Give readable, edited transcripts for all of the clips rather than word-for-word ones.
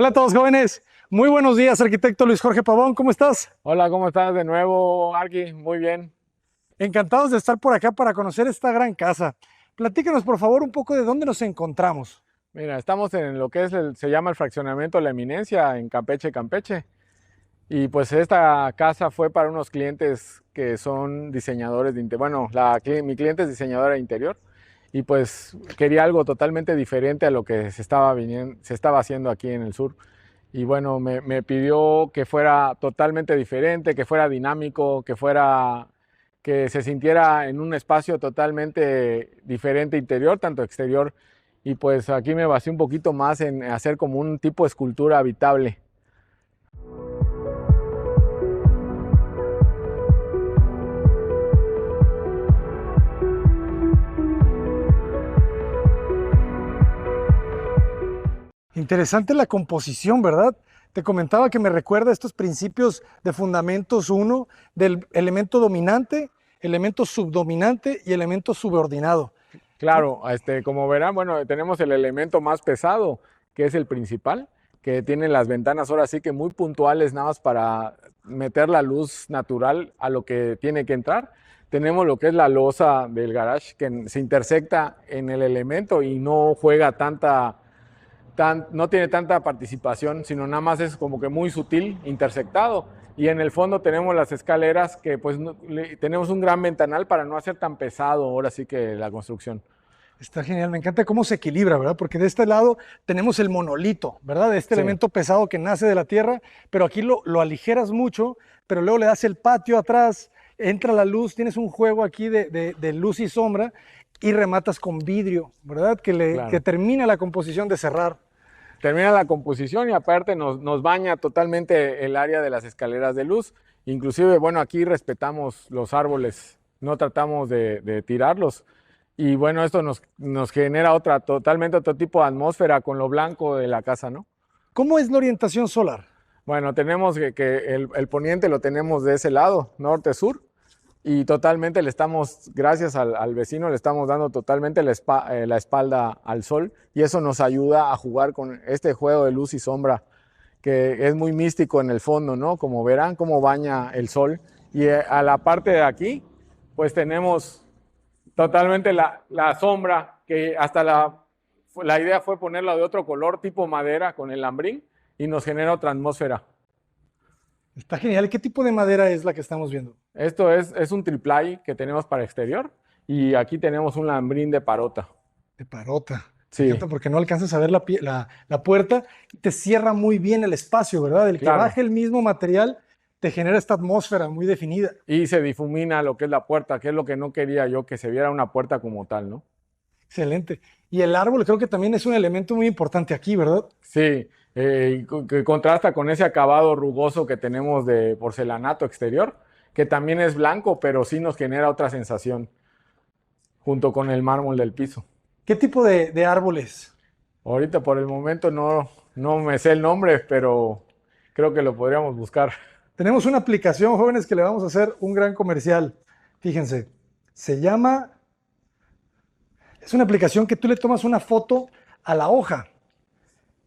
Hola a todos jóvenes, muy buenos días, arquitecto Luis Jorge Pavón, ¿cómo estás? Hola, ¿cómo estás de nuevo, Arqui? Muy bien. Encantados de estar por acá para conocer esta gran casa. Platícanos por favor un poco de dónde nos encontramos. Mira, estamos en lo que se llama el fraccionamiento La Eminencia en Campeche, Campeche. Y pues esta casa fue para unos clientes que son diseñadores de interior. Bueno, mi cliente es diseñadora de interior y pues quería algo totalmente diferente a lo que se estaba haciendo aquí en el sur. Y bueno, me pidió que fuera totalmente diferente, que fuera dinámico, que se sintiera en un espacio totalmente diferente interior, tanto exterior. Y pues aquí me basé un poquito más en hacer como un tipo de escultura habitable. Interesante la composición, ¿verdad? Te comentaba que me recuerda estos principios de fundamentos uno, del elemento dominante, elemento subdominante y elemento subordinado. Claro, como verán, bueno, tenemos el elemento más pesado, que es el principal, que tiene las ventanas ahora sí que muy puntuales, nada más para meter la luz natural a lo que tiene que entrar. Tenemos lo que es la losa del garage, que se intersecta en el elemento y no juega no tiene tanta participación, sino nada más es como que muy sutil, intersectado. Y en el fondo tenemos las escaleras que pues tenemos un gran ventanal para no hacer tan pesado ahora sí que la construcción. Está genial, me encanta cómo se equilibra, ¿verdad? Porque de este lado tenemos el monolito, ¿verdad? Este Sí, elemento pesado que nace de la tierra, pero aquí lo aligeras mucho, pero luego le das el patio atrás, entra la luz, tienes un juego aquí de luz y sombra y rematas con vidrio, ¿verdad? Que claro. termina la composición de cerrar. Termina la composición y aparte nos baña totalmente el área de las escaleras de luz. Inclusive, bueno, aquí respetamos los árboles, no tratamos de tirarlos. Y bueno, esto nos genera totalmente otro tipo de atmósfera con lo blanco de la casa, ¿no? ¿Cómo es la orientación solar? Bueno, tenemos que el poniente lo tenemos de ese lado, norte-sur, y totalmente gracias al vecino, le estamos dando totalmente la espalda al sol, y eso nos ayuda a jugar con este juego de luz y sombra, que es muy místico en el fondo, ¿no? Como verán, cómo baña el sol. Y a la parte de aquí, pues tenemos totalmente la sombra, que hasta la idea fue ponerla de otro color, tipo madera, con el lambrín, y nos genera otra atmósfera. Está genial. ¿Qué tipo de madera es la que estamos viendo? Esto es un triplay que tenemos para exterior y aquí tenemos un lambrín de parota. De parota. Me Sí, encanta porque no alcanzas a ver la puerta y te cierra muy bien el espacio, ¿verdad? El que claro. baje el mismo material te genera esta atmósfera muy definida. Y se difumina lo que es la puerta, que es lo que no quería yo, que se viera una puerta como tal, ¿no? Excelente. Y el árbol creo que también es un elemento muy importante aquí, ¿verdad? Sí, que contrasta con ese acabado rugoso que tenemos de porcelanato exterior, que también es blanco, pero sí nos genera otra sensación, junto con el mármol del piso. ¿Qué tipo de árboles? Ahorita por el momento no me sé el nombre, pero creo que lo podríamos buscar. Tenemos una aplicación, jóvenes, que le vamos a hacer un gran comercial. Fíjense, se llama, es una aplicación que tú le tomas una foto a la hoja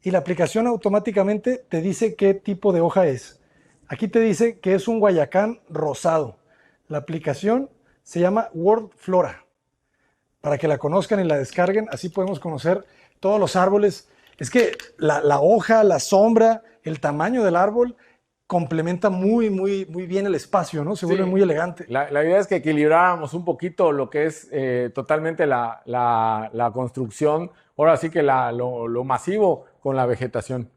y la aplicación automáticamente te dice qué tipo de hoja es. Aquí te dice que es un guayacán rosado. La aplicación se llama World Flora. Para que la conozcan y la descarguen, así podemos conocer todos los árboles. Es que la hoja, la sombra, el tamaño del árbol complementa muy bien el espacio, ¿no? Se vuelve Sí, muy elegante. la idea es que equilibráramos un poquito lo que es totalmente la construcción, ahora sí que lo masivo con la vegetación.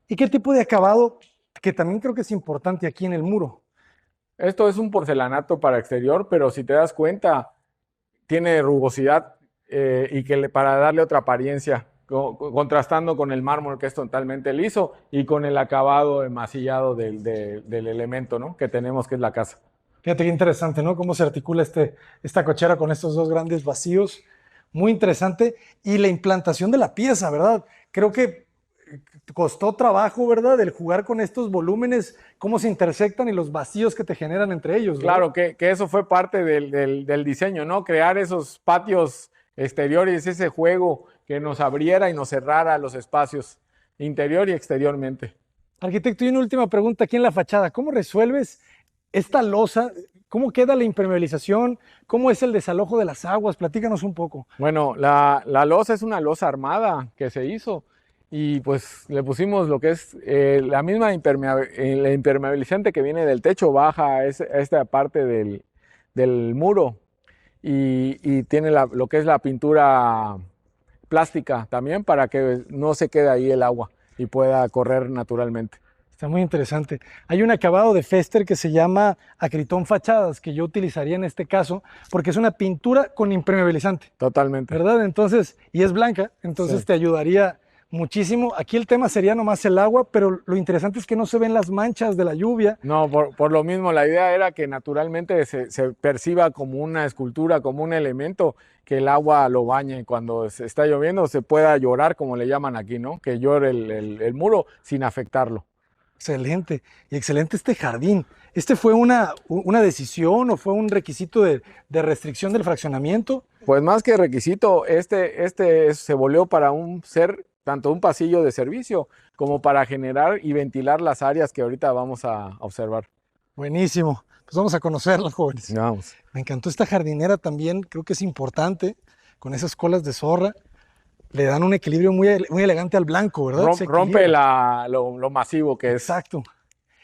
¿Y qué tipo de acabado, que también creo que es importante aquí en el muro? Esto es un porcelanato para exterior, pero si te das cuenta, tiene rugosidad para darle otra apariencia, contrastando con el mármol que es totalmente liso y con el acabado emasillado del elemento, ¿no? Que tenemos, que es la casa. Fíjate qué interesante, ¿no? Cómo se articula esta cochera con estos dos grandes vacíos. Muy interesante. Y la implantación de la pieza, ¿verdad? Creo que costó trabajo, ¿verdad? El jugar con estos volúmenes, cómo se intersectan y los vacíos que te generan entre ellos, ¿verdad? Claro que eso fue parte del diseño, ¿no? Crear esos patios exteriores, ese juego que nos abriera y nos cerrara los espacios. interior y exteriormente. Arquitecto, y una última pregunta aquí en la fachada. ¿Cómo resuelves esta losa? ¿Cómo queda la impermeabilización? ¿Cómo es el desalojo de las aguas? Platícanos un poco. Bueno, la losa es una losa armada que se hizo y pues le pusimos lo que es la misma la impermeabilizante que viene del techo, baja a esta parte del muro y tiene lo que es la pintura plástica también para que no se quede ahí el agua y pueda correr naturalmente. Está muy interesante. Hay un acabado de Fester que se llama Acritón Fachadas, que yo utilizaría en este caso, porque es una pintura con impermeabilizante, Totalmente. ¿verdad? Entonces, y es blanca, entonces Sí. te ayudaría muchísimo. Aquí el tema sería nomás el agua, pero lo interesante es que no se ven las manchas de la lluvia. No, por lo mismo, la idea era que naturalmente se perciba como una escultura, como un elemento, que el agua lo bañe. Cuando se está lloviendo se pueda llorar, como le llaman aquí, ¿no? Que llore el muro sin afectarlo. Excelente. Y excelente este jardín. ¿Este fue una decisión o fue un requisito de restricción del fraccionamiento? Pues más que requisito, este se volvió para tanto un pasillo de servicio como para generar y ventilar las áreas que ahorita vamos a observar. Buenísimo. Pues vamos a conocerla, jóvenes. Vamos. Me encantó esta jardinera también, creo que es importante, con esas colas de zorra. Le dan un equilibrio muy elegante al blanco, ¿verdad? Se Rompe equilibra. lo masivo que es. Exacto.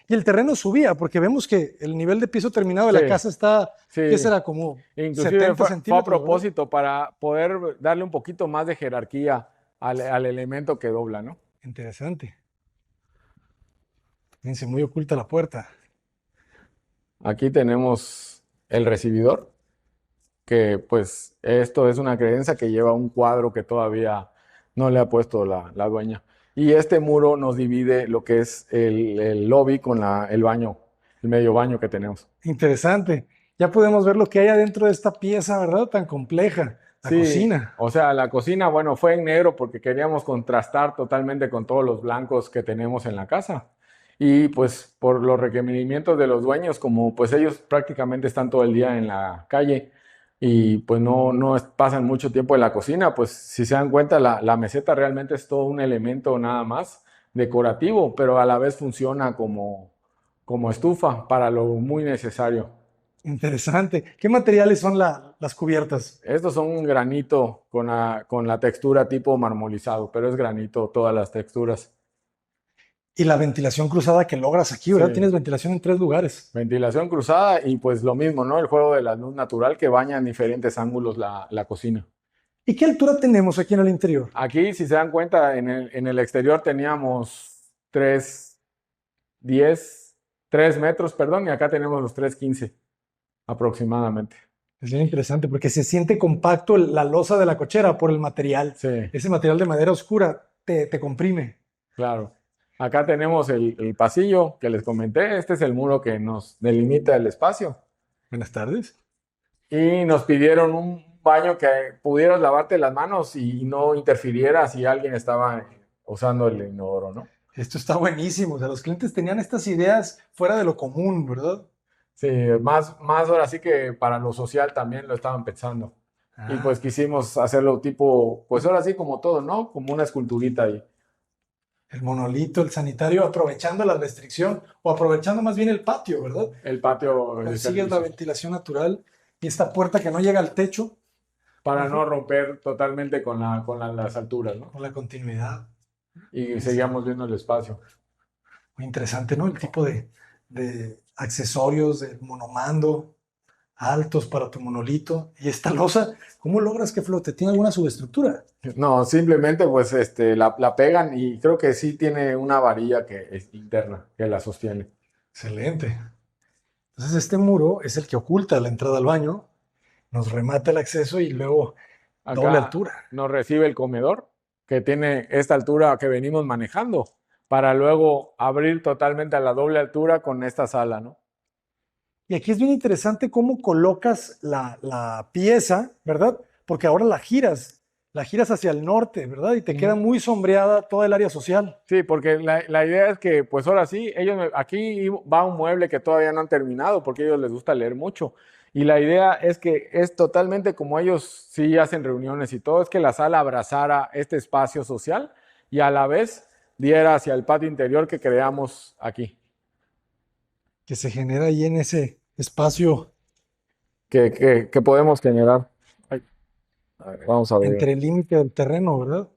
Y el terreno subía, porque vemos que el nivel de piso terminado de Sí, la casa está, ¿qué sí. será? Como Inclusive 70 fue a centímetros, ¿verdad? propósito para poder darle un poquito más de jerarquía al elemento que dobla, ¿no? Interesante. Fíjense, muy oculta la puerta. Aquí tenemos el recibidor, que pues esto es una creencia que lleva un cuadro que todavía no le ha puesto la dueña. Y este muro nos divide lo que es el lobby con el baño, el medio baño que tenemos. Interesante. Ya podemos ver lo que hay adentro de esta pieza, ¿verdad? Tan compleja. La Sí, cocina. o sea, la cocina, bueno, fue en negro porque queríamos contrastar totalmente con todos los blancos que tenemos en la casa. Y pues por los requerimientos de los dueños, como pues ellos prácticamente están todo el día en la calle y pues no pasan mucho tiempo en la cocina, pues si se dan cuenta, la meseta realmente es todo un elemento nada más decorativo, pero a la vez funciona como estufa para lo muy necesario. Interesante. ¿Qué materiales son las cubiertas? Estos son un granito con la textura tipo marmolizado, pero es granito todas las texturas. Y la ventilación cruzada que logras aquí, Sí, ¿verdad? Tienes ventilación en 3 lugares. ventilación cruzada y pues lo mismo, ¿no? El juego de la luz natural que baña en diferentes ángulos la cocina. ¿Y qué altura tenemos aquí en el interior? Aquí, si se dan cuenta, en el exterior teníamos 3,10, 3 metros, perdón, y acá tenemos los 3,15 aproximadamente. Es bien interesante porque se siente compacto la losa de la cochera por el material. Sí, Ese material de madera oscura te comprime. claro. Acá tenemos el pasillo que les comenté. Este es el muro que nos delimita el espacio. Buenas tardes. Y nos pidieron un baño que pudieras lavarte las manos y no interfiriera si alguien estaba usando el inodoro, ¿no? Esto está buenísimo. O sea, los clientes tenían estas ideas fuera de lo común, ¿verdad? Sí, más ahora sí que para lo social también lo estaban pensando. Y Ah, pues quisimos hacerlo tipo, pues ahora sí como todo, ¿no? Como una esculturita ahí. el monolito, el sanitario, aprovechando la restricción o aprovechando más bien el patio, ¿verdad? El patio de Consigues la servicio. ventilación natural y esta puerta que no llega al techo. Para Ajá. no romper totalmente con las alturas, ¿no? Con la continuidad. Y Es seguíamos viendo el espacio. muy interesante, ¿no? El tipo de accesorios, de monomando, altos para tu monolito. Y esta losa, ¿cómo logras que flote? ¿Tiene alguna subestructura? No, simplemente pues la pegan y creo que sí tiene una varilla que es interna, que la sostiene. Excelente. Entonces este muro es el que oculta la entrada al baño, nos remata el acceso y luego doble Acá altura. nos recibe el comedor, que tiene esta altura que venimos manejando, para luego abrir totalmente a la doble altura con esta sala, ¿no? Y aquí es bien interesante cómo colocas la pieza, ¿verdad? Porque ahora la giras hacia el norte, ¿verdad? Y te queda Ujú. muy sombreada toda el área social. Sí, porque la idea es que, pues ahora sí, aquí va un mueble que todavía no han terminado, porque a ellos les gusta leer mucho. Y la idea es que es totalmente como ellos sí hacen reuniones y todo, es que la sala abrazara este espacio social y a la vez diera hacia el patio interior que creamos aquí, Que se genera ahí en ese espacio que podemos generar. Ay, a ver, vamos a ver. entre el límite del terreno, ¿verdad?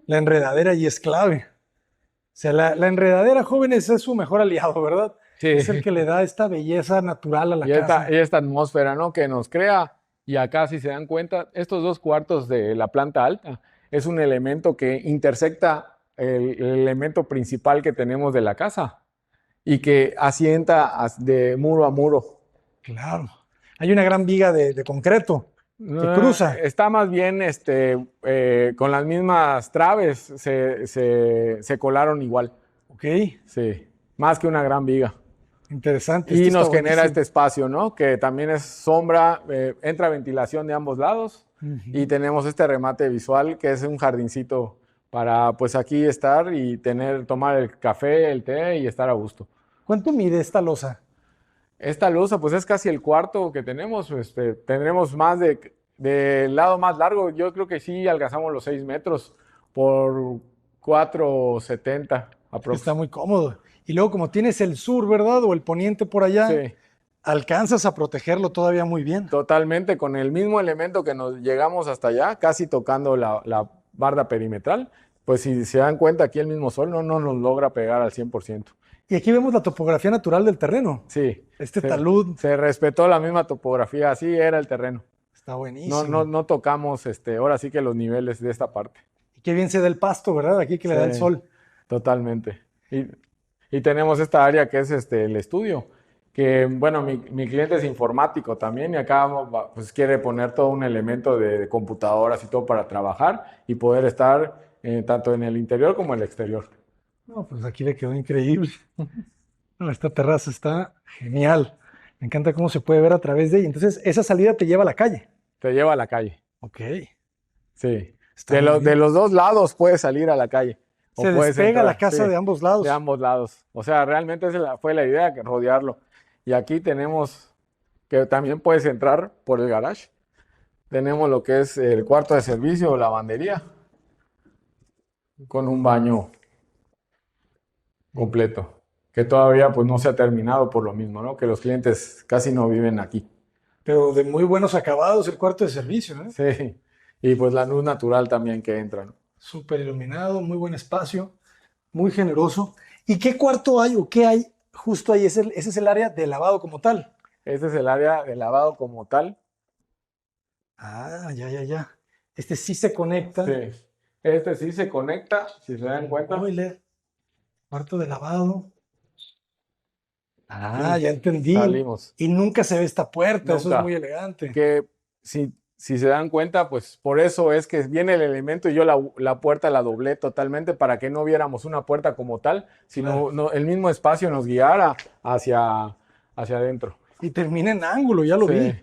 La enredadera y es clave. O sea, la enredadera, jóvenes, es su mejor aliado, ¿verdad? Sí. Es el que le da esta belleza natural a la casa. Y esta atmósfera, ¿no? Que nos crea. Y acá, si se dan cuenta, estos 2 cuartos de la planta alta es un elemento que intersecta el elemento principal que tenemos de la casa y que asienta de muro a muro. Claro. Hay una gran viga de concreto que cruza. Está más bien con las mismas traves, se colaron igual. Ok, Sí, más que una gran viga. interesante. Y Esto nos está genera buenísimo. este espacio, ¿no? Que también es sombra, entra ventilación de ambos lados y tenemos este remate visual que es un jardincito para pues aquí estar y tomar el café, el té y estar a gusto. ¿Cuánto mide esta losa? Esta losa pues es casi el cuarto que tenemos, tendremos más del lado más largo, yo creo que sí alcanzamos los 6 metros por 4,70 Está aproximadamente. muy cómodo. Y luego, como tienes el sur, ¿verdad? O el poniente por allá, Sí. alcanzas a protegerlo todavía muy bien. Totalmente, con el mismo elemento que nos llegamos hasta allá, casi tocando la barda perimetral, pues si se dan cuenta aquí el mismo sol no nos logra pegar al 100%. Y aquí vemos la topografía natural del terreno. Sí, Este talud se respetó la misma topografía, así era el terreno. está buenísimo. No tocamos ahora sí que los niveles de esta parte. Y qué bien se da el pasto, ¿verdad? Aquí que le da el Sí, sol. totalmente. Y tenemos esta área que es el estudio, que bueno, mi cliente es informático también y acá pues quiere poner todo un elemento de computadoras y todo para trabajar y poder estar tanto en el interior como en el exterior. No, pues aquí le quedó increíble. No, esta terraza está genial. Me encanta cómo se puede ver a través de ella. Entonces, esa salida te lleva a la calle. Te lleva a la calle, Ok. sí. Está muy De bien. los dos lados puedes salir a la calle o Se puedes despega la entrar, casa sí, de ambos lados. de ambos lados. O sea, realmente esa fue la idea, que rodearlo. Y aquí tenemos que también puedes entrar por el garage. Tenemos lo que es el cuarto de servicio o lavandería con un baño completo, que todavía pues no se ha terminado por lo mismo, ¿no? Que los clientes casi no viven aquí. Pero de muy buenos acabados el cuarto de servicio, ¿eh? Sí. Y pues la luz natural también que entra, ¿no? Súper iluminado, muy buen espacio, muy generoso. ¿Y qué cuarto hay o qué hay justo ahí? Ese es el área de lavado como tal. Este es el área de lavado como tal. Ah, ya, ya, ya. Este sí se conecta. Sí. Este sí se conecta, si se dan cuenta. Boiler, cuarto de lavado. Ah, Y ya entendí. salimos. Y nunca se ve esta puerta, eso es Nunca. muy elegante. Que si se dan cuenta, pues por eso es que viene el elemento y yo la puerta la doblé totalmente para que no viéramos una puerta como tal, sino Claro. el mismo espacio nos guiara hacia adentro. Y termina en ángulo, ya lo Sí, vi.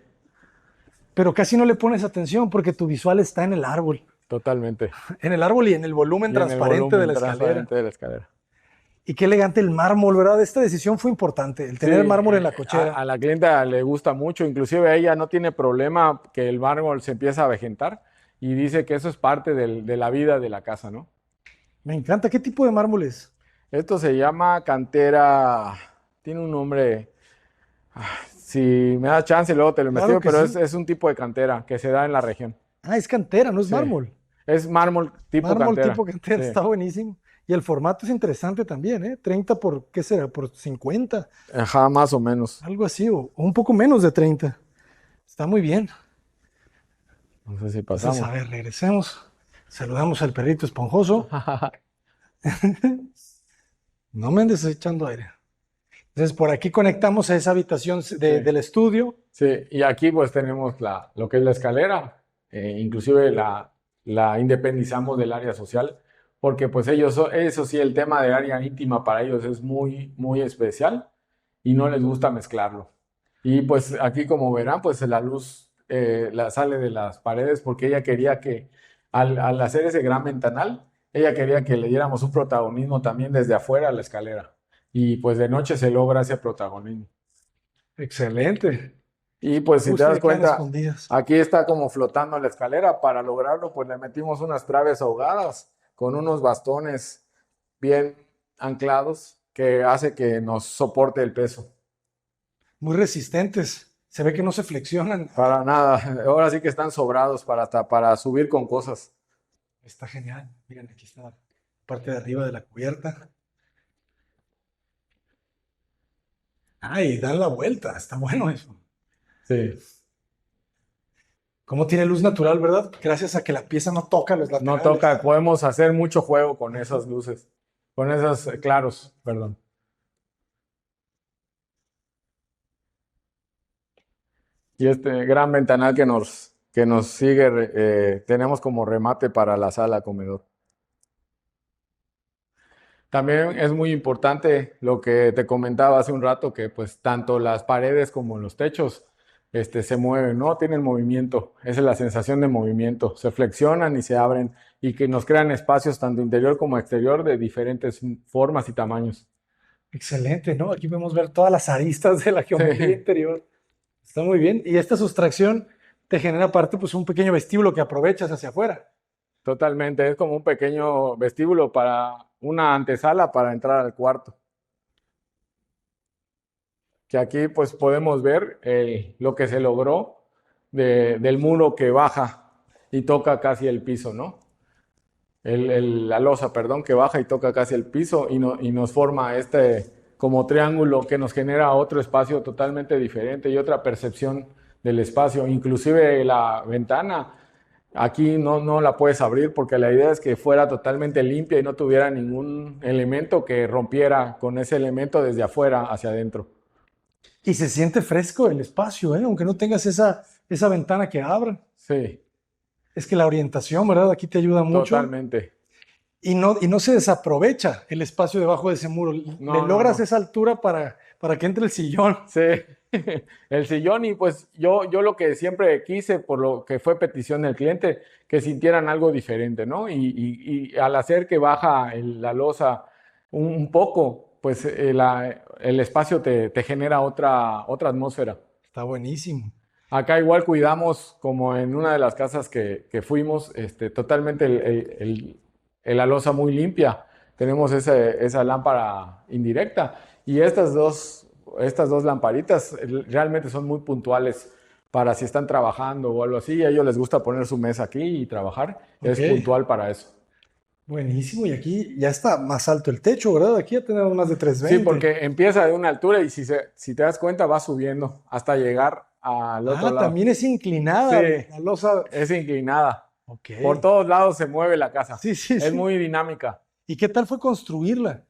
Pero casi no le pones atención porque tu visual está en el árbol. totalmente. En el árbol y en el volumen Y en el transparente de volumen la escalera. transparente de la escalera. Y qué elegante el mármol, ¿verdad? Esta decisión fue importante, el tener Sí, el mármol en la cochera. a la clienta le gusta mucho, inclusive a ella no tiene problema que el mármol se empiece a avejentar y dice que eso es parte de la vida de la casa, ¿no? Me encanta. ¿Qué tipo de mármol es? Esto se llama cantera, tiene un nombre, si me da chance luego te lo Claro investigo, que pero sí. es un tipo de cantera que se da en la región. Ah, es cantera, no es Sí, mármol. es mármol tipo Mármol cantera. tipo cantera, Sí, está buenísimo. Y el formato es interesante también, ¿eh? 30 por, ¿qué será? Por 50, ajá, más o menos. algo así, o un poco menos de 30. Está muy bien. No sé si Entonces, pasamos. a ver, regresemos. Saludamos al perrito esponjoso. No me andes echando aire. Entonces, por aquí conectamos a esa habitación Sí. del estudio. Sí, y aquí pues tenemos lo que es la escalera, inclusive la independizamos del área social, porque pues eso sí, el tema de área íntima para ellos es muy, muy especial y no les gusta mezclarlo. Y pues aquí como verán, pues la luz la sale de las paredes porque ella quería que al hacer ese gran ventanal, ella quería que le diéramos un protagonismo también desde afuera a la escalera. Y pues de noche se logra ese protagonismo. Excelente. Y pues si te Gusto das de quedar cuenta, escondidas. aquí está como flotando la escalera. Para lograrlo, pues le metimos unas traves ahogadas con unos bastones bien anclados que hace que nos soporte el peso. Muy resistentes. Se ve que no se flexionan. Para nada, ahora sí que están sobrados hasta para subir con cosas. Está genial. Miren, aquí está la parte de arriba de la cubierta. Ay, dan la vuelta. Está bueno eso. Sí. Como tiene luz natural, ¿verdad? Gracias a que la pieza no toca los No laterales. toca, podemos hacer mucho juego con esas luces, con esos claros, perdón. Y este gran ventanal que nos sigue, tenemos como remate para la sala comedor. También es muy importante lo que te comentaba hace un rato, que pues tanto las paredes como los techos se mueven, ¿no? Tienen movimiento, esa es la sensación de movimiento, se flexionan y se abren y que nos crean espacios tanto interior como exterior de diferentes formas y tamaños. Excelente, ¿no? Aquí podemos ver todas las aristas de la geometría Sí, interior. Está muy bien. Y esta sustracción te genera aparte pues un pequeño vestíbulo que aprovechas hacia afuera. totalmente, es como un pequeño vestíbulo para una antesala para entrar al cuarto. Que aquí pues podemos ver lo que se logró del muro que baja y toca casi el piso, ¿no? La losa, perdón, que baja y toca casi el piso y nos forma como triángulo que nos genera otro espacio totalmente diferente y otra percepción del espacio. Inclusive la ventana, aquí no la puedes abrir porque la idea es que fuera totalmente limpia y no tuviera ningún elemento que rompiera con ese elemento desde afuera hacia adentro. Y se siente fresco el espacio, ¿eh? Aunque no tengas esa ventana que abra. Sí, Es que la orientación, ¿verdad? Aquí te ayuda mucho. totalmente. Y no se desaprovecha el espacio debajo de ese muro. Le No, no, logras no. esa altura para que entre el sillón. Sí, el sillón y pues yo lo que siempre quise, por lo que fue petición del cliente, que sintieran algo diferente, ¿no? Y al hacer que baja la losa un poco, pues el espacio te genera otra atmósfera. Está buenísimo. Acá igual cuidamos, como en una de las casas que fuimos, totalmente la losa muy limpia. Tenemos esa lámpara indirecta y estas dos lamparitas realmente son muy puntuales para si están trabajando o algo así. A ellos les gusta poner su mesa aquí y trabajar. Es Ok. puntual para eso. Buenísimo. Y aquí ya está más alto el techo, ¿verdad? Aquí ya tenemos más de Sí, 320. porque empieza de una altura y si te das cuenta va subiendo hasta llegar al otro Ah, lado. también es Sí, inclinada la losa. es inclinada. Ok. Por todos lados se mueve la casa. Sí, sí, Es sí. muy dinámica. ¿Y qué tal fue construirla?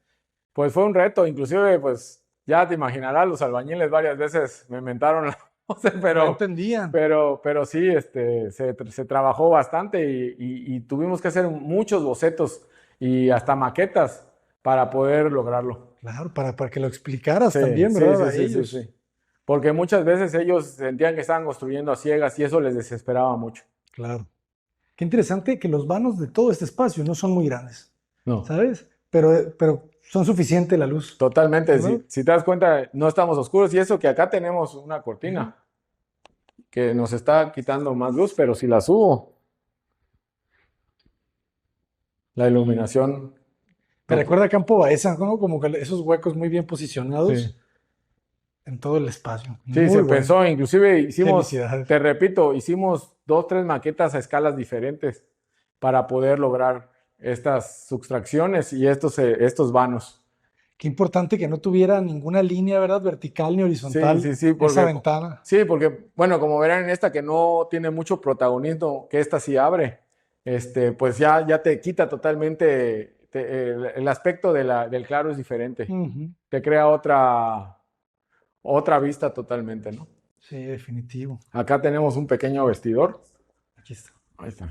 Pues fue un reto, inclusive pues ya te imaginarás, los albañiles varias veces me mentaron la voz, No entendían. pero sí, se trabajó bastante y tuvimos que hacer muchos bocetos y hasta maquetas para poder lograrlo. Claro, para que lo explicaras Sí, también, sí, ¿verdad? sí, A sí, sí, ellos. sí. Porque muchas veces ellos sentían que estaban construyendo a ciegas y eso les desesperaba mucho. Claro. Qué interesante que los vanos de todo este espacio no son muy grandes, No. ¿sabes? Pero son suficiente la luz, Totalmente, ¿verdad? si te das cuenta, no estamos oscuros y eso que acá tenemos una Ujú. cortina que nos está quitando más luz, pero si la subo, la iluminación, Me no, recuerda a Campo Baeza, ¿no? Como que esos huecos muy bien sí, posicionados en todo el espacio. sí, Muy se bueno. pensó, inclusive hicimos, Felicidades. te repito, hicimos 2, 3 maquetas a escalas diferentes para poder lograr estas sustracciones y estos vanos. Qué importante que no tuviera ninguna línea, ¿verdad? Vertical ni Sí, horizontal sí, sí, esa ventana. bueno, como verán en esta que no tiene mucho protagonismo, que esta sí abre, pues ya te quita totalmente, el aspecto del claro es diferente, Ujú. te crea otra vista totalmente, ¿no? Sí, definitivo. Acá tenemos un pequeño vestidor, Aquí está. ahí está,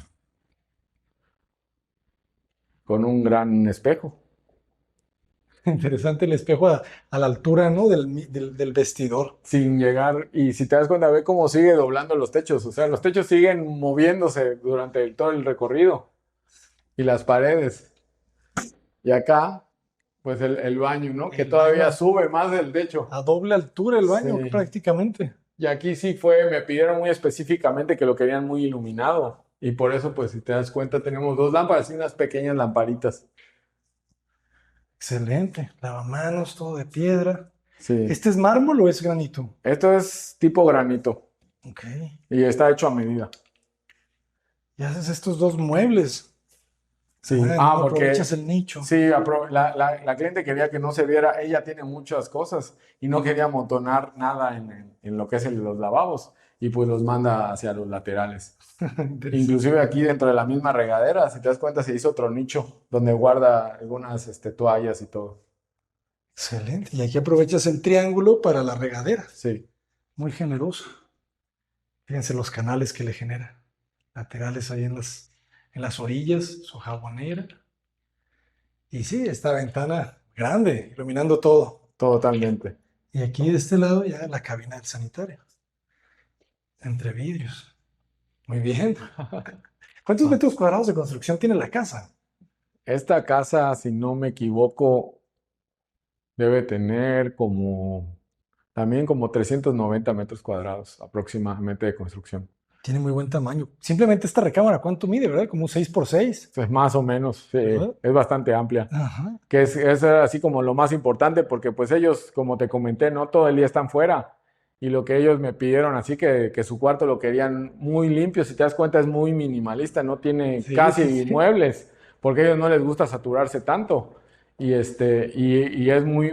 con un gran espejo. Interesante el espejo a la altura, ¿no? Del vestidor. Sin llegar, y si te das cuenta, ve cómo sigue doblando los techos, o sea, los techos siguen moviéndose durante todo el recorrido y las paredes. Y acá, pues el baño, ¿no? Que El baño todavía sube más del techo. a doble altura el baño, Sí. prácticamente. Y aquí me pidieron muy específicamente que lo querían muy iluminado. Y por eso, pues si te das cuenta, tenemos 2 lámparas y unas pequeñas lamparitas. Excelente. Lavamanos, todo de piedra. Sí. ¿Este es mármol o es granito? Esto es tipo granito Ok. y está hecho a medida. Y haces estos dos muebles. Sí. ¿No? Porque Aprovechas el nicho. sí, la cliente quería que no se viera, ella tiene muchas cosas y no quería amontonar nada en lo que es los lavabos y pues los manda hacia los laterales. Interesante. Inclusive aquí dentro de la misma regadera, si te das cuenta, se hizo otro nicho donde guarda algunas toallas y todo. Excelente. Y aquí aprovechas el triángulo para la regadera. Sí, Muy generoso. Fíjense los canales que le genera. Laterales ahí en las orillas, su jabonera. Y sí, esta ventana grande, iluminando todo. totalmente. Y aquí de este lado ya la cabina del sanitario, entre vidrios. Muy bien. ¿Cuántos metros cuadrados de construcción tiene la casa? Esta casa, si no me equivoco, debe tener también como 390 metros cuadrados aproximadamente de construcción. Tiene muy buen tamaño. Simplemente esta recámara, ¿cuánto mide, verdad? Como un 6 por 6, Es más o menos, sí, ¿verdad? es bastante amplia. Ajá. Que es así como lo más importante, porque pues ellos, como te comenté, no todo el día están fuera. Y lo que ellos me pidieron, así que su cuarto lo querían muy limpio, si te das cuenta es muy minimalista, no tiene Sí, sí, casi sí. muebles, porque a ellos no les gusta saturarse tanto. Y es muy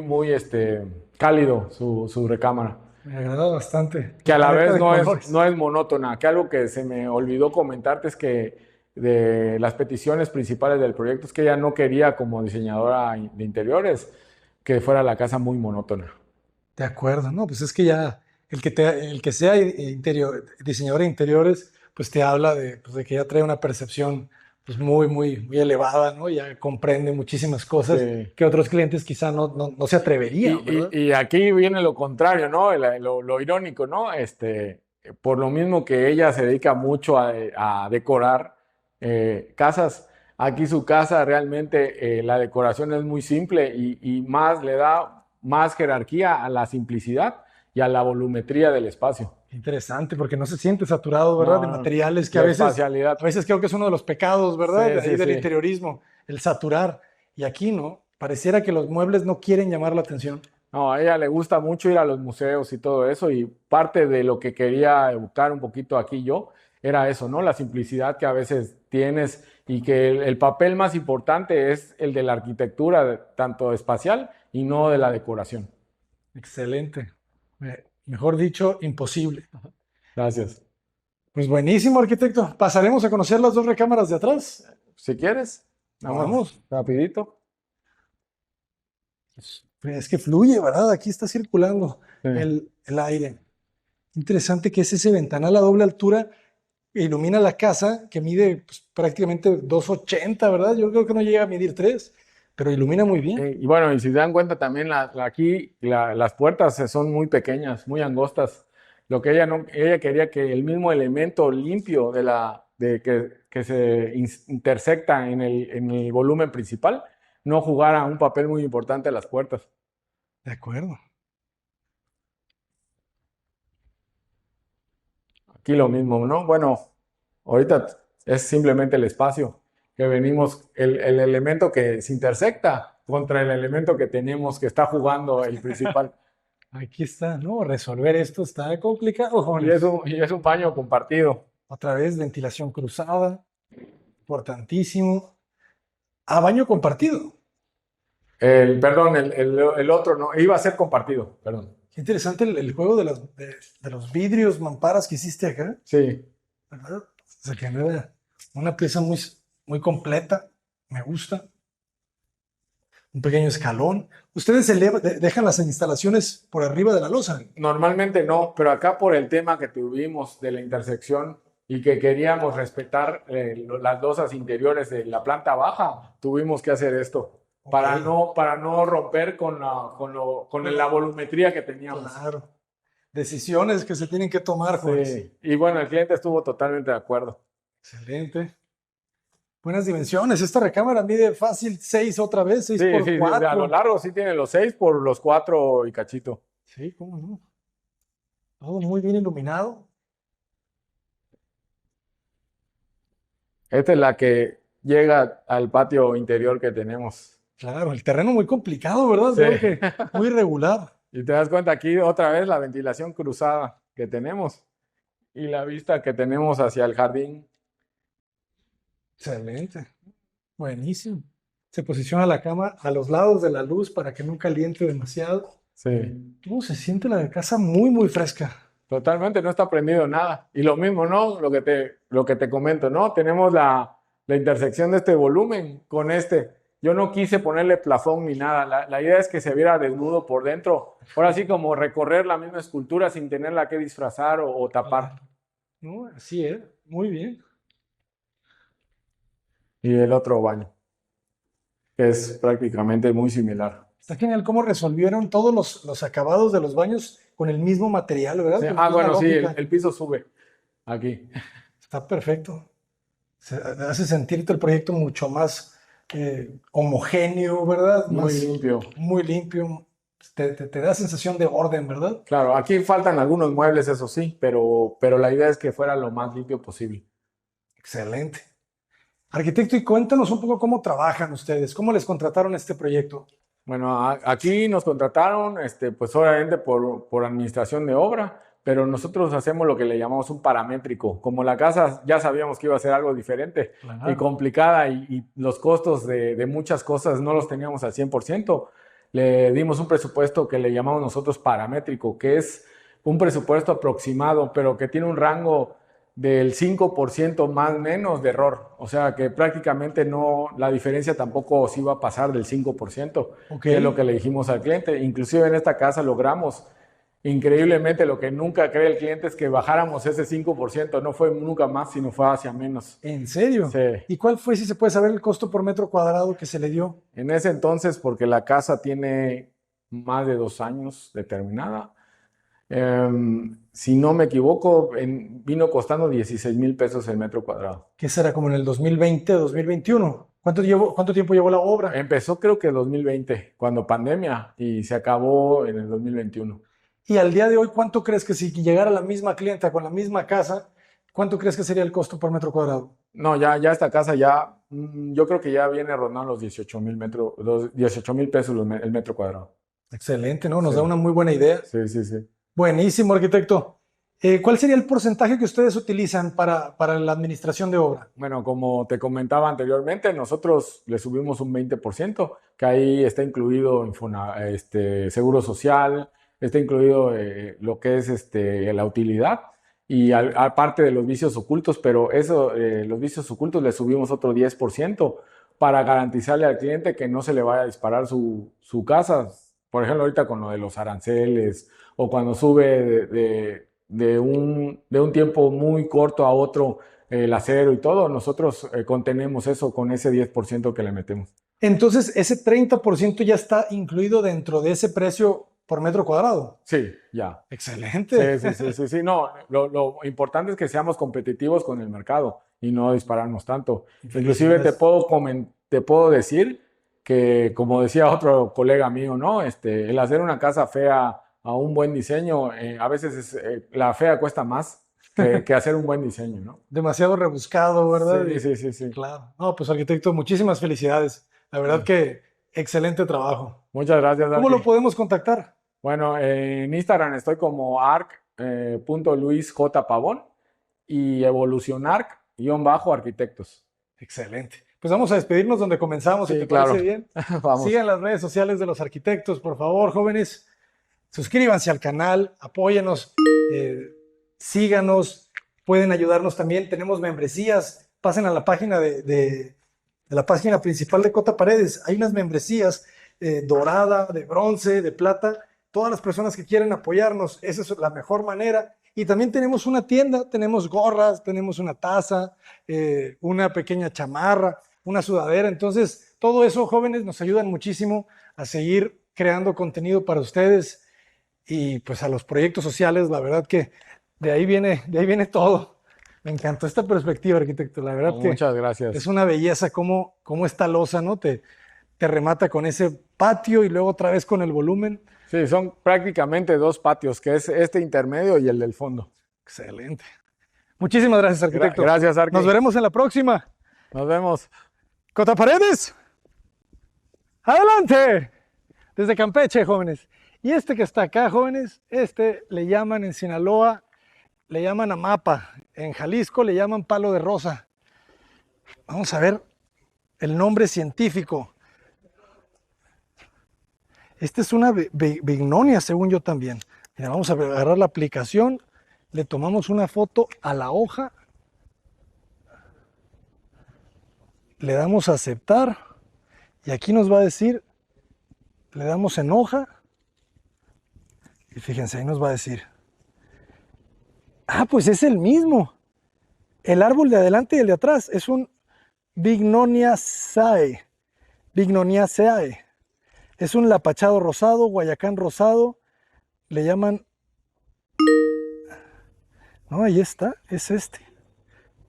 cálido su recámara. Me agrada bastante. Que La a la paleta vez de no colores. es monótona, que algo que se me olvidó comentarte es que de las peticiones principales del proyecto es que ella no quería como diseñadora de interiores que fuera la casa muy monótona. De acuerdo, no, pues es que ya el que sea diseñador de interiores, pues te habla pues de que ya trae una percepción pues muy elevada, ¿no? Ya comprende muchísimas cosas Sí. que otros clientes quizá no se atreverían, ¿verdad? Y aquí viene lo contrario, ¿no? Lo irónico, ¿no? Por lo mismo que ella se dedica mucho a decorar casas, aquí su casa realmente la decoración es muy simple y más le da más jerarquía a la simplicidad y a la volumetría del espacio. Interesante, porque no se siente saturado, ¿verdad? De No, no, materiales que la espacialidad. a veces creo que es uno de los pecados, ¿verdad? Sí, De ahí sí, del sí. interiorismo, el saturar. Y aquí no, pareciera que los muebles no quieren llamar la atención. No, a ella le gusta mucho ir a los museos y todo eso, y parte de lo que quería educar un poquito aquí yo era eso, ¿no? La simplicidad que a veces tienes y que el papel más importante es el de la arquitectura, tanto espacial y no de la decoración. Excelente. Mejor dicho, imposible. Gracias. Pues buenísimo, arquitecto. Pasaremos a conocer las dos recámaras de atrás. Si quieres, vamos Vamos. rapidito. Es que fluye, ¿verdad? Aquí está circulando Sí. el aire. Interesante que es ese ventanal a doble altura que ilumina la casa, que mide pues, prácticamente 2,80, ¿verdad? Yo creo que no llega a medir 3, pero ilumina muy bien. Y bueno, y si se dan cuenta también aquí las puertas son muy pequeñas, muy angostas. Lo que ella no, ella quería que el mismo elemento limpio que se intersecta en el volumen principal no jugara un papel muy importante a las puertas. De acuerdo. Aquí lo mismo, ¿no? Bueno, ahorita es simplemente el espacio que venimos, el elemento que se intersecta contra el elemento que tenemos que está jugando el principal. Aquí está, ¿no? Resolver esto está complicado, jóvenes. Y es un baño compartido. Otra vez, ventilación cruzada, importantísimo. Ah, baño compartido. Perdón, el otro no, iba a ser compartido, perdón. Qué interesante el juego de los vidrios, mamparas que hiciste acá, Sí, ¿verdad? Se genera una pieza muy completa, me gusta. Un pequeño escalón. ¿Ustedes dejan las instalaciones por arriba de la losa? normalmente no, pero acá por el tema que tuvimos de la intersección y que queríamos respetar las losas interiores de la planta baja, tuvimos que hacer esto Ok. para no romper con la volumetría que teníamos. Claro. Decisiones que se tienen que tomar, jóvenes. Sí, y bueno, el cliente estuvo totalmente de acuerdo. Excelente. Buenas dimensiones. Esta recámara mide fácil 6 otra vez, 6 Sí, por sí, sí, a lo 4. largo sí tiene los 6 por los 4 y cachito. Sí, cómo no. Todo muy bien iluminado. Esta es la que llega al patio interior que tenemos. Claro, el terreno muy complicado, ¿verdad? Sí. Veo que muy irregular. Y te das cuenta aquí otra vez la ventilación cruzada que tenemos y la vista que tenemos hacia el jardín. Excelente. Buenísimo. Se posiciona la cama a los lados de la luz para que no caliente demasiado. Sí, Se siente la casa muy, muy fresca. totalmente, no está prendido nada. Y lo mismo, ¿no? Lo que te comento, ¿no? Tenemos la intersección de este volumen con este. Yo no quise ponerle plafón ni nada. La idea es que se viera desnudo por dentro. Ahora sí, como recorrer la misma escultura sin tenerla que disfrazar o tapar. ¿No? Así es, muy bien. Y el otro baño, que es prácticamente muy similar. Está genial cómo resolvieron todos los acabados de los baños con el mismo material, ¿verdad? Sí. Pues Ah, es la bueno, sí, lógica. el piso sube aquí. Está perfecto. Se hace sentirte el proyecto mucho más homogéneo, ¿verdad? Muy Más, limpio. muy limpio. Te da sensación de orden, ¿verdad? Claro, aquí faltan algunos muebles, eso sí, pero la idea es que fuera lo más limpio posible. Excelente. Arquitecto, y cuéntanos un poco cómo trabajan ustedes, cómo les contrataron este proyecto. Bueno, aquí nos contrataron, pues obviamente por administración de obra, pero nosotros hacemos lo que le llamamos un paramétrico. Como la casa ya sabíamos que iba a ser algo diferente y Claro. complicada y los costos de muchas cosas no los teníamos al 100%, le dimos un presupuesto que le llamamos nosotros paramétrico, que es un presupuesto aproximado, pero que tiene un rango del 5% más o menos de error. O sea que prácticamente no, la diferencia tampoco se iba a pasar del 5%, Ok. que es lo que le dijimos al cliente. Inclusive en esta casa logramos, increíblemente, lo que nunca cree el cliente es que bajáramos ese 5%. No fue nunca más, sino fue hacia menos. ¿En serio? Sí. ¿Y cuál fue, si se puede saber, el costo por metro cuadrado que se le dio? En ese entonces, porque la casa tiene más de 2 años de terminada, si no me equivoco, vino costando 16,000 pesos el metro cuadrado. ¿Qué será como en el 2020, 2021? ¿Cuánto tiempo llevó la obra? Empezó creo que 2020, cuando pandemia, y se acabó en el 2021. Y al día de hoy, ¿cuánto crees que si llegara la misma clienta con la misma casa, cuánto crees que sería el costo por metro cuadrado? No, ya esta casa ya, yo creo que ya viene rondando los 18,000 pesos el metro cuadrado. Excelente, ¿no? Nos Sí. da una muy buena idea. Sí, sí, sí. Buenísimo, arquitecto. ¿Cuál sería el porcentaje que ustedes utilizan para la administración de obra? Bueno, como te comentaba anteriormente, nosotros le subimos un 20%, que ahí está incluido Seguro Social, está incluido lo que es la utilidad y aparte de los vicios ocultos, pero los vicios ocultos le subimos otro 10% para garantizarle al cliente que no se le vaya a disparar su casa. Por ejemplo, ahorita con lo de los aranceles o cuando sube de un tiempo muy corto a otro el acero y todo, nosotros contenemos eso con ese 10% que le metemos. Entonces, ese 30% ya está incluido dentro de ese precio por metro cuadrado. Sí, ya. Excelente. Sí, sí, sí, sí, sí. No, lo importante es que seamos competitivos con el mercado y no dispararnos tanto. Inclusive te puedo decir que, como decía otro colega mío, ¿no? El hacer una casa fea a un buen diseño, a veces la fea cuesta más que hacer un buen diseño, ¿no? Demasiado rebuscado, ¿verdad? Sí, sí, sí, sí. Claro. No, pues arquitecto, muchísimas felicidades. La verdad que excelente trabajo. Muchas gracias, ¿Cómo lo Arqui. podemos contactar? Bueno, en Instagram estoy como arc.luisjpavón y evolucionarc-arquitectos. Excelente. Pues vamos a despedirnos donde comenzamos, si Sí, te claro. parece bien. Vamos. Sigan las redes sociales de los arquitectos, por favor, jóvenes. Suscríbanse al canal, apóyenos, síganos, pueden ayudarnos también. Tenemos membresías. Pasen a la página de la página principal de Cota Paredes. Hay unas membresías dorada, de bronce, de plata. Todas las personas que quieren apoyarnos, esa es la mejor manera. Y también tenemos una tienda, tenemos gorras, tenemos una taza, una pequeña chamarra, una sudadera. Entonces, todo eso, jóvenes, nos ayudan muchísimo a seguir creando contenido para ustedes y pues a los proyectos sociales. La verdad que de ahí viene todo. Me encantó esta perspectiva, arquitecto. La verdad que Muchas gracias. es una belleza cómo esta losa, ¿no? Te remata con ese patio y luego otra vez con el volumen. Sí, son prácticamente dos patios, que es este intermedio y el del fondo. Excelente. Muchísimas gracias, arquitecto. Gracias, Arqui. Nos veremos en la próxima. Nos vemos. Cota Paredes. ¡Adelante! Desde Campeche, jóvenes. Y este que está acá, jóvenes, este le llaman en Sinaloa, le llaman amapa. En Jalisco le llaman palo de rosa. Vamos a ver el nombre científico. Esta es una bignonia, según yo también. Mira, vamos a agarrar la aplicación, le tomamos una foto a la hoja, le damos a aceptar y aquí nos va a decir, le damos en hoja y fíjense, ahí nos va a decir, pues es el mismo. El árbol de adelante y el de atrás es un Bignoniaceae. Bignoniaceae. Es un lapachado rosado, guayacán rosado. Le llaman... No, ahí está, es este.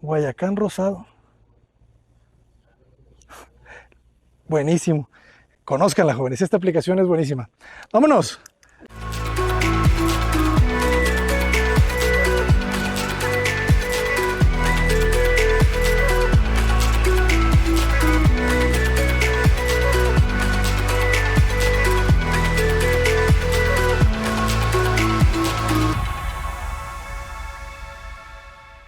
Guayacán rosado. Buenísimo. Conózcanla, jóvenes. Esta aplicación es buenísima. ¡Vámonos!